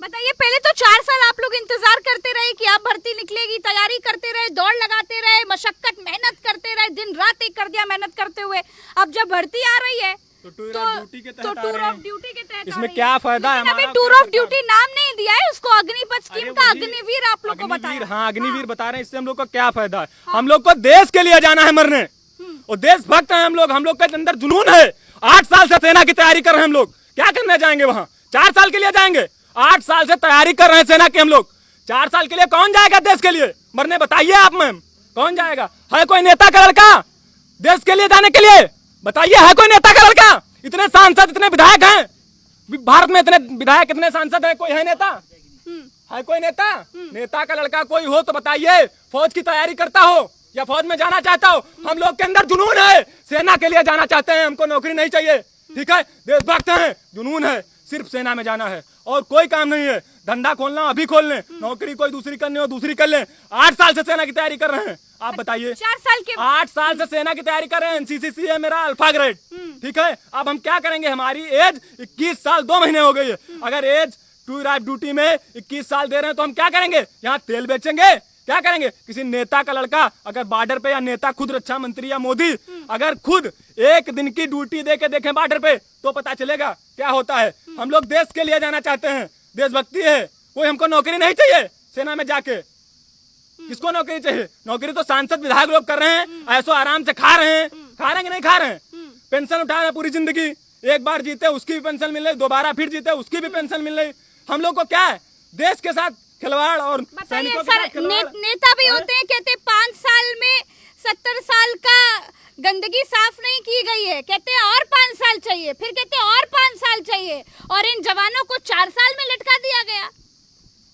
बताइए, पहले तो 4 साल आप लोग इंतजार करते रहे कि आप भर्ती निकलेगी, तैयारी करते रहे, दौड़ लगाते रहे, मशक्कत मेहनत करते रहे, दिन रात एक कर दिया मेहनत करते हुए। अब जब भर्ती आ रही है तो टूर ऑफ ड्यूटी के तहत इसमें क्या फायदा है? अभी टूर ऑफ ड्यूटी नाम नहीं दिया है उसको, अग्निपथ स्कीम का अग्निवीर आप लोग को बताया। हाँ, अग्निवीर बता रहे हैं, इससे हम लोग को क्या फायदा है? हम लोग को देश के लिए जाना है मरने, और देशभक्त हैं हम लोग के अंदर जुनून है। 8 साल से सेना की तैयारी कर रहे हैं हम लोग, क्या करने जाएंगे वहाँ? 4 साल के लिए जाएंगे? 8 साल से तैयारी कर रहे हैं सेना की हम लोग। 4 साल के लिए कौन जाएगा देश के लिए मरने? बताइए आप मैम, कौन जाएगा? है कोई नेता का लड़का देश के लिए जाने के लिए? बताइए, है कोई नेता का लड़का? इतने सांसद, इतने विधायक हैं भारत में, इतने विधायक, इतने सांसद हैं, कोई है नेता? है कोई नेता? नेता का लड़का कोई हो तो बताइए, फौज की तैयारी करता हो या फौज में जाना चाहता हो। हम लोग के अंदर जुनून है, सेना के लिए जाना चाहते हैं, हमको नौकरी नहीं चाहिए, ठीक है? देशभक्त हैं, जुनून है, सिर्फ सेना में जाना है और कोई काम नहीं है। धंधा खोलना अभी खोल लें, नौकरी कोई दूसरी करनी हो दूसरी कर लें। 8 साल से सेना की तैयारी कर रहे हैं, आप बताइए। 4 साल के 8 साल से सेना की तैयारी कर रहे हैं। एनसीसी है मेरा अल्फा ग्रेड, ठीक है? अब हम क्या करेंगे? हमारी एज 21 साल 2 महीने हो गई है। अगर एज टूर ऑफ ड्यूटी में 21 साल दे रहे हैं तो हम क्या करेंगे? यहाँ तेल बेचेंगे? क्या करेंगे? किसी नेता का लड़का अगर बॉर्डर पे, या नेता खुद रक्षा मंत्री या मोदी अगर खुद 1 दिन की ड्यूटी दे के देखें बॉर्डर पे तो पता चलेगा क्या होता है। हम लोग देश के लिए जाना चाहते हैं, देशभक्ति है, कोई हमको नौकरी नहीं चाहिए सेना में जाके। किसको नौकरी चाहिए? नौकरी तो सांसद विधायक लोग कर रहे हैं, ऐसो आराम से खा रहे हैं। खा रहे हैं कि नहीं खा रहे हैं? पेंशन उठा रहे हैं पूरी जिंदगी, एक बार जीते उसकी भी पेंशन मिल रही, दोबारा फिर जीते उसकी भी पेंशन मिल रही। हम लोग को क्या है? देश के साथ खिलवाड़ और बताइए सर, नेता भी होते हैं, कहते 5 साल में 70 साल का गंदगी साफ नहीं की गई है, कहते हैं और 5 साल चाहिए, फिर कहते हैं और 5 साल चाहिए, और इन जवानों को 4 साल में लटका दिया गया।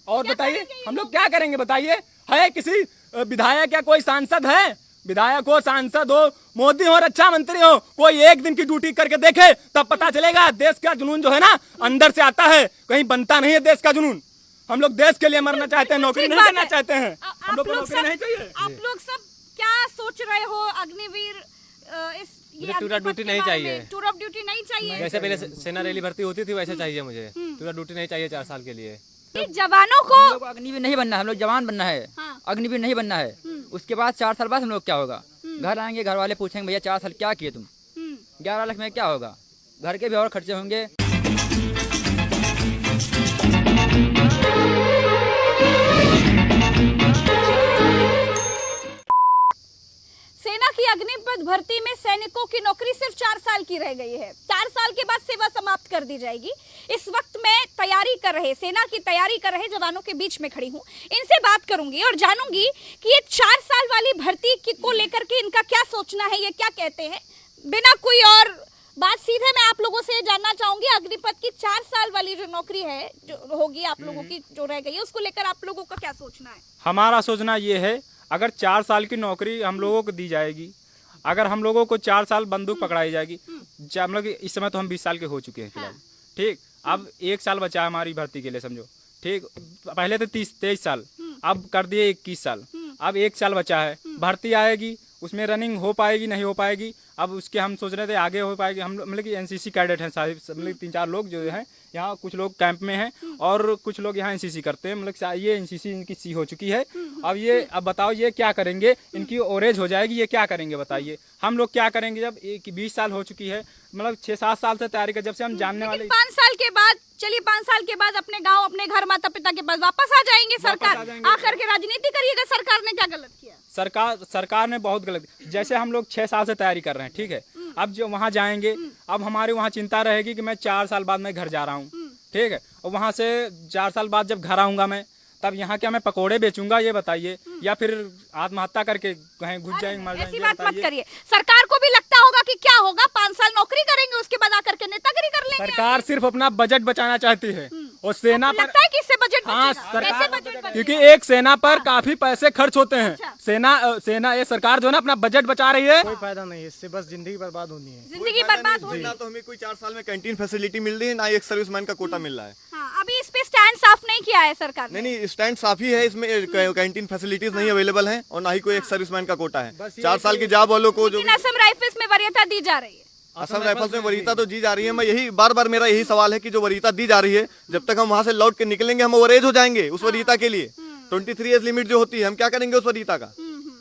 और बताइए हम लोग क्या करेंगे? बताइए, है किसी विधायक या कोई सांसद है? विधायक हो, सांसद हो, मोदी हो, रक्षा मंत्री हो, कोई 1 दिन की ड्यूटी करके देखे तब पता चलेगा। देश का जुनून जो है ना अंदर से आता है, कहीं बनता नहीं है देश का जुनून। हम लोग देश के लिए मरना चाहते हैं, नौकरी नहीं करना चाहते हैं। हम लोग को नौकरी नहीं चाहिए। आप लोग सब क्या सोच रहे हो? अग्निवीर टूर ऑफ ड्यूटी नहीं चाहिए। टूर ऑफ ड्यूटी नहीं चाहिए। जैसे पहले सेना रैली भर्ती होती थी वैसे चाहिए मुझे। टूर ऑफ ड्यूटी नहीं चाहिए 4 साल के लिए। जवानों को अग्निवीर नहीं बनना है, हम लोग जवान बनना है। हाँ। अग्निवीर नहीं बनना है। उसके बाद 4 साल बाद हम लोग क्या होगा? घर आएंगे, घर वाले पूछेंगे भैया 4 साल क्या किए तुम? 11 लाख में क्या होगा? घर के भी और खर्चे होंगे। सेना की अग्निपथ भर्ती में सैनिकों की नौकरी सिर्फ 4 साल की रह गई है। 4 साल के बाद सेवा समाप्त कर दी जाएगी। इस वक्त मैं तैयारी कर रहे, सेना की तैयारी कर रहे जवानों के बीच में खड़ी हूँ। इनसे बात करूंगी और जानूंगी कि ये 4 साल वाली भर्ती को लेकर के इनका क्या सोचना है, ये क्या कहते हैं। बिना कोई और बात, सीधे मैं आप लोगों से जानना चाहूंगी, अग्निपथ की 4 साल वाली जो नौकरी है, जो होगी आप लोगों की, जो रह गई है, उसको लेकर आप लोगों का क्या सोचना है? हमारा सोचना ये है, अगर 4 साल की नौकरी हम लोगों को दी जाएगी, अगर हम लोगों को 4 साल बंदूक पकड़ाई जाएगी, मतलब इस समय तो हम 20 साल के हो चुके हैं फिलहाल, ठीक? अब 1 साल बचा है हमारी भर्ती के लिए, समझो, ठीक? पहले तो 23 साल, अब कर दिए 21 साल, अब 1 साल बचा है। भर्ती आएगी, उसमें रनिंग हो पाएगी नहीं हो पाएगी, अब उसके हम सोच रहे थे आगे हो पाएगी। हम मतलब कि एनसीसी कैडेट हैं सारे, मतलब 3-4 लोग जो हैं यहाँ, कुछ लोग कैंप में हैं और कुछ लोग यहाँ एनसीसी करते हैं। मतलब ये एनसीसी इनकी सी हो चुकी है। अब बताओ ये क्या करेंगे? इनकी ओरेज हो जाएगी, ये क्या करेंगे बताइए? हम लोग क्या करेंगे जब 20 साल हो चुकी है, मतलब 6-7 साल से तैयारी कर, जब से हम जानने वाले। 5 साल के बाद, चलिए 5 साल के बाद अपने गांव, अपने घर, माता पिता के पास वापस आ जाएंगे। सरकार आकर के राजनीति करिएगा, सरकार ने क्या गलत किया? सरकार ने बहुत गलत। जैसे हम लोग 6 साल से तैयारी कर रहे हैं, ठीक है? अब जो वहाँ जाएंगे, अब हमारे वहाँ चिंता रहेगी कि मैं 4 साल बाद मैं घर जा रहा हूँ, ठीक है? और वहाँ से 4 साल बाद जब घर आऊँगा मैं, तब यहाँ क्या मैं पकोड़े बेचूंगा, ये बताइए? या फिर आत्महत्या करके कहीं घुस जाएंगे, मर जाएंगे? ऐसी बात मत करिए। सरकार को भी लगता होगा कि क्या होगा, 5 साल नौकरी करेंगे, उसके बाद आकर के नेतागिरी कर लेंगे। सरकार सिर्फ अपना बजट बचाना चाहती है और सेना पर लगता है कि इससे बजट हाँ, बचेगा। कैसे बजट बचेगा? क्योंकि एक सेना पर काफी पैसे खर्च होते हैं। सेना ये सरकार जो है ना अपना बजट बचा रही है। कोई फायदा नहीं है इससे, बस जिंदगी बर्बाद होनी है। जिंदगी बर्बाद होगी। ना तो हमें कोई 4 साल में कैंटीन फैसिलिटी मिल रही है, ना एक सर्विसमैन का कोटा मिल रहा है। हाँ, अभी इस पे स्टैंड साफ नहीं किया है सरकार ने। नहीं, स्टैंड साफ ही है, इसमें कैंटीन फैसिलिटीज नहीं अवेलेबल है और ना ही कोई एक सर्विसमैन का कोटा है। 4 साल के जॉब वालों को जो असम राइफल्स में वरीयता दी जा रही है। असम राइफल्स में वरीयता तो दी जा रही है। मैं यही बार बार मेरा यही सवाल है कि जो वरीयता दी जा रही है, जब तक हम वहां से लौट के निकलेंगे हम ओवरेज हो जाएंगे उस वरीयता के लिए। 23 एज लिमिट जो होती है, हम क्या करेंगे उस वरीयता का?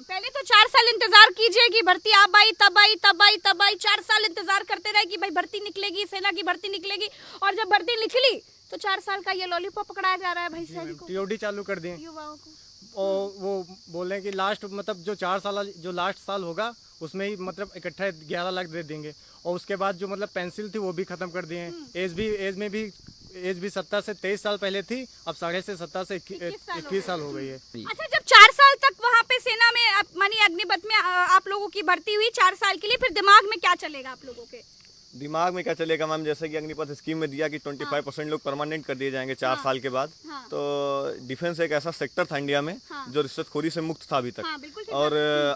पहले तो 4 साल इंतजार कीजिए कि भर्ती अब आई तब आई तब आई तब आई। 4 साल इंतजार करते रहे कि भाई भर्ती निकलेगी, सेना की भर्ती निकलेगी, और जब भर्ती निकली तो 4 साल का ये लॉलीपॉप पकड़ाया जा रहा है भाई सैनिकों, टीओडी चालू कर दिए युवाओं को। और वो बोले कि लास्ट मतलब जो 4 साल जो लास्ट साल होगा उसमें ही मतलब इकट्ठा 11 लाख दे देंगे। और उसके बाद जो मतलब पेंसिल थी वो भी खत्म कर दिए हैं। एज भी 17 से 23 साल पहले थी, अब 17.5 से 21 साल हो गई है। अच्छा, जब 4 साल तक वहाँ पे सेना में मानी अग्निपथ में आप लोगों की भर्ती हुई 4 साल के लिए, फिर दिमाग में क्या चलेगा आप लोगों के? दिमाग में क्या चलेगा मैम, जैसे कि अग्निपथ स्कीम में दिया कि 25% लोग परमानेंट कर दिए जाएंगे 4 साल के बाद। तो डिफेंस एक ऐसा सेक्टर था इंडिया में जो रिश्वतखोरी से मुक्त था अभी तक। बिल्कुल। और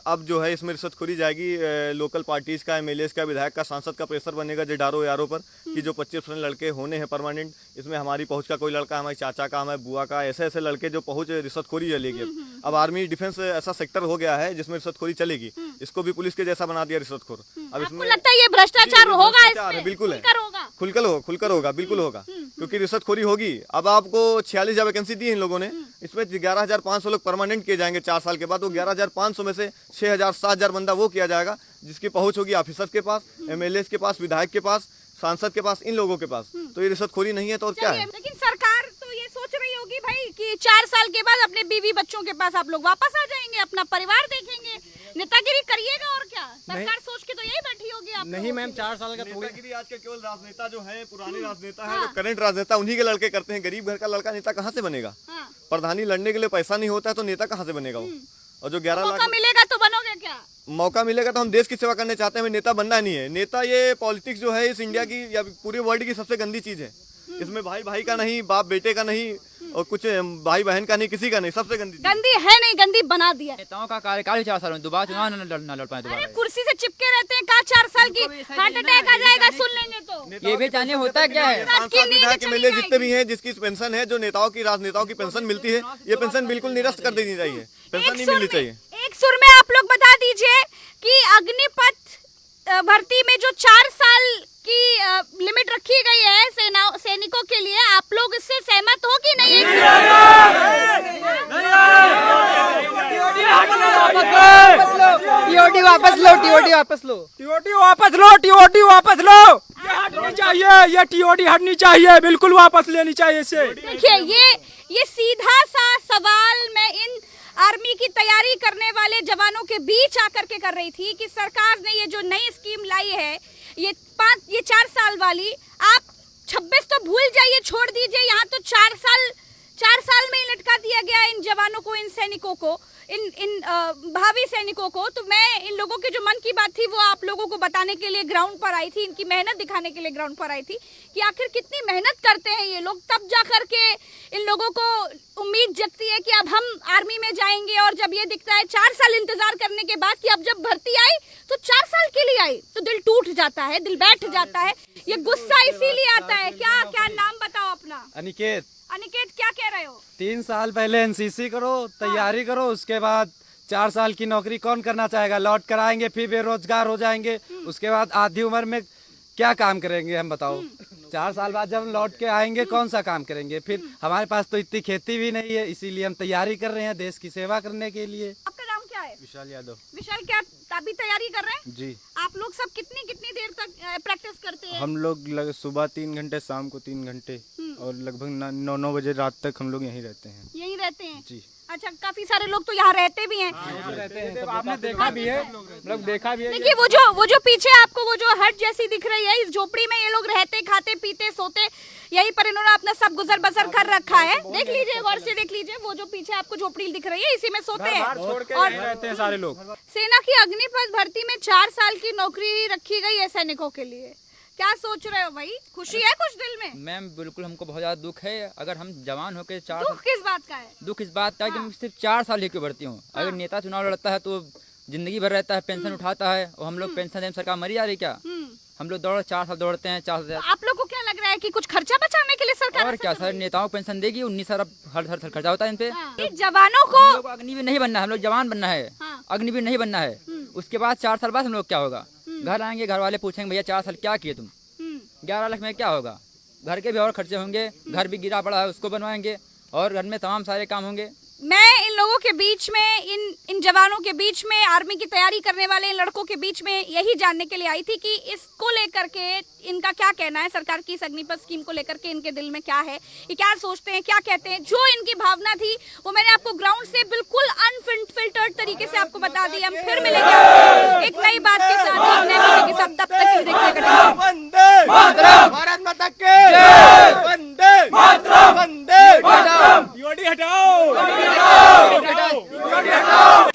अब जो है इसमें रिश्वतखोरी जाएगी लोकल पार्टीज का, एमएलएस का, विधायक का, सांसद का प्रेशर बनेगा जेडारो यारो पर कि जो 25% लड़के होने हैं परमानेंट, इसमें हमारी पहुंच का कोई लड़का, हमारे चाचा का, हमारे बुआ का, ऐसे ऐसे लड़के जो पहुंच रिश्वतखोरी चलेगी। अब आर्मी डिफेंस ऐसा सेक्टर हो गया है जिसमें रिश्वतखोरी चलेगी, इसको भी पुलिस के जैसा बना दिया रिश्वतखोर। अब आपको लगता है ये भ्रष्टाचार होगा? बिल्कुल है, होगा, खुलकर होगा, बिल्कुल होगा, क्योंकि रिश्वतखोरी होगी। अब आपको 46,000 वैकेंसी दी है इन लोगों ने, इसमें 11,500 लोग परमानेंट किए जाएंगे 4 साल के बाद। वो 11,500 में से 6,000 7,000 बंदा वो किया जाएगा जिसकी पहुंच होगी ऑफिसर्स के पास, एमएलए के पास, विधायक के पास, सांसद के पास, इन लोगों के पास। तो ये रिश्वतखोरी नहीं है तो और क्या है? लेकिन सरकार तो ये सोच रही होगी भाई कि 4 साल के बाद अपने बीवी बच्चों के पास आप लोग वापस आ जाएंगे, अपना परिवार देखेंगे, नेतागिरी करिएगा, और क्या? सरकार सोच के तो यही बैठी होगी आप नहीं मैम, 4 साल का थोड़ी नेतागिरी आज के केवल राजनेता जो है, पुराने राजनेता है, जो करंट राजनेता, उन्हीं के लड़के करते हैं। गरीब घर का लड़का नेता कहाँ से बनेगा? प्रधानी लड़ने के लिए पैसा नहीं होता है तो नेता कहाँ से बनेगा वो? और जो 11 मौका लाख मिलेगा तो बनोगे क्या? मौका मिलेगा तो हम देश की सेवा करने चाहते हैं, हमें नेता बनना नहीं है। नेता ये पॉलिटिक्स जो है इस इंडिया की या पूरे वर्ल्ड की सबसे गंदी चीज है। इसमें भाई भाई का नहीं, बाप बेटे का नहीं, और कुछ भाई बहन का नहीं, किसी का नहीं, सबसे गंदी गंदी है नहीं, गंदी बना दिया। नेताओं का कार्यकाल 4 साल में, दोबारा चुनाव न लड़ पाए अरे दोबारा। कुर्सी से चिपके रहते हैं, कहा 4 साल की हार्ट अटैक आ जाएगा सुन लेंगे तो। ये भी जाने होता क्या है? सांसद विधायक एमएलए जितने भी हैं जिसकी पेंशन है, जो नेताओं की, राजनेताओं की पेंशन मिलती है, ये पेंशन बिल्कुल निरस्त कर देनी चाहिए, पेंशन नहीं मिलनी चाहिए। एक सुर में आप लोग बता दीजिए कि अग्निपथ भर्ती में जो 4 साल की लिमिट रखी गई है सैनिकों के लिए, आप लोग इससे सहमत हो कि नहीं? टीओडी वापस लो, टीओडी वापस लो, टीओडी वापस लो, टीओडी वापस लो। ये हटनी चाहिए, ये टीओडी हटनी चाहिए, बिल्कुल वापस लेनी चाहिए इसे। देखिए, ये सीधा सा सवाल मैं इन आर्मी की तैयारी करने वाले जवानों के बीच आकर के कर रही थी कि सरकार ने ये जो नई स्कीम लाई है, ये 4 साल वाली, आप 26 तो भूल जाइए, छोड़ दीजिए। यहाँ तो 4 साल में ही लटका दिया गया इन जवानों को, इन सैनिकों को, इन भावी सैनिकों को। तो मैं इन लोगों की जो मन की बात थी वो आप लोगों को बताने के लिए ग्राउंड पर आई थी, इनकी मेहनत दिखाने के लिए ग्राउंड पर आई थी कि आखिर कितनी मेहनत करते हैं ये लोग। तब जा करके इन लोगों को उम्मीद जगती है कि अब हम आर्मी में जाएंगे, और जब ये दिखता है 4 साल इंतजार करने के बाद कि अब जब भर्ती आई तो 4 साल के लिए आई, तो दिल टूट जाता है, दिल बैठ जाता है। ये गुस्सा इसीलिए आता है। क्या नाम बताओ अपना? अनिकेत। अनिकेत, क्या कह रहे हो? 3 साल पहले एनसीसी करो, तैयारी करो, उसके बाद 4 साल की नौकरी कौन करना चाहेगा? लौट कर आएंगे फिर बेरोजगार हो जाएंगे, उसके बाद आधी उम्र में क्या काम करेंगे हम बताओ? 4 साल बाद जब हम लौट के आएंगे कौन सा काम करेंगे? फिर हमारे पास तो इतनी खेती भी नहीं है, इसीलिए हम तैयारी कर रहे हैं देश की सेवा करने के लिए। आपका नाम क्या है? विशाल यादव। विशाल, क्या अभी तैयारी कर रहे हैं? जी। आप लोग सब कितनी देर तक प्रैक्टिस करते हैं? हम लोग सुबह 3 घंटे, शाम को 3 घंटे, और लगभग 9 बजे रात तक हम लोग यहीं रहते हैं। यहीं रहते हैं? जी। अच्छा, काफी सारे लोग तो यहाँ रहते भी हैं। आपने देखा भी है, लोग देखा भी है। देखिए, वो जो पीछे आपको वो जो हट जैसी दिख रही है, इस झोपड़ी में ये लोग रहते, खाते, पीते, सोते, यहीं पर इन्होंने अपना सब गुजर बसर कर रखा है। देख लीजिए, गौर से देख लीजिए, वो जो पीछे आपको झोपड़ी दिख रही है, इसी में सोते हैं और रहते हैं सारे लोग। सेना की अग्निपथ भर्ती में 4 साल की नौकरी रखी गई है सैनिकों के लिए। क्या सोच रहे हो भाई? खुशी है कुछ दिल में? मैम बिल्कुल, हमको बहुत ज्यादा दुख है। अगर हम जवान होकर 4 दुख किस बात का है? दुख इस बात का कि मैं सिर्फ 4 साल ही क्यों भर्ती हूँ। अगर नेता चुनाव लड़ता है तो जिंदगी भर रहता है, पेंशन उठाता है, और हम लोग पेंशन देने सरकार मरी जा रही क्या? हम लोग 4 साल दौड़ते हैं, 4 साल। आप लोग को क्या लग रहा है कि कुछ खर्चा बचाने के लिए सरकार? और क्या सर, नेताओं को पेंशन देगी, 19 साल हर खर्चा होता है इन पे। जवानों को हम लोग अग्निवीर नहीं बनना है, हम लोग जवान बनना है, हाँ। अग्निवीर नहीं बनना है। उसके बाद 4 साल बाद हम लोग क्या होगा? घर आएंगे, घर वाले पूछेंगे भैया 4 साल क्या किए तुम, 11 लाख में क्या होगा, घर के भी और खर्चे होंगे, घर भी गिरा पड़ा है उसको बनवाएंगे और घर में तमाम सारे काम होंगे। मैं इन लोगों के बीच में, इन जवानों के बीच में, आर्मी की तैयारी करने वाले इन लड़कों के बीच में यही जानने के लिए आई थी कि इसको लेकर के इनका क्या कहना है, सरकार की इस अग्निपथ स्कीम को लेकर के इनके दिल में क्या है, ये क्या सोचते हैं, क्या कहते हैं। जो इनकी भावना थी वो मैंने आपको ग्राउंड से बिल्कुल अनफिल्टर्ड तरीके से आपको बता दी। हम फिर मिलेंगे आपको एक नई बात के साथ, एक नए मुद्दे के साथ। तब तक के लिए देखते रहिए। वंदे मातरम, भारत माता की जय, वंदे मातरम, वंदे मातरम, यूडी हटाओ, हटाओ।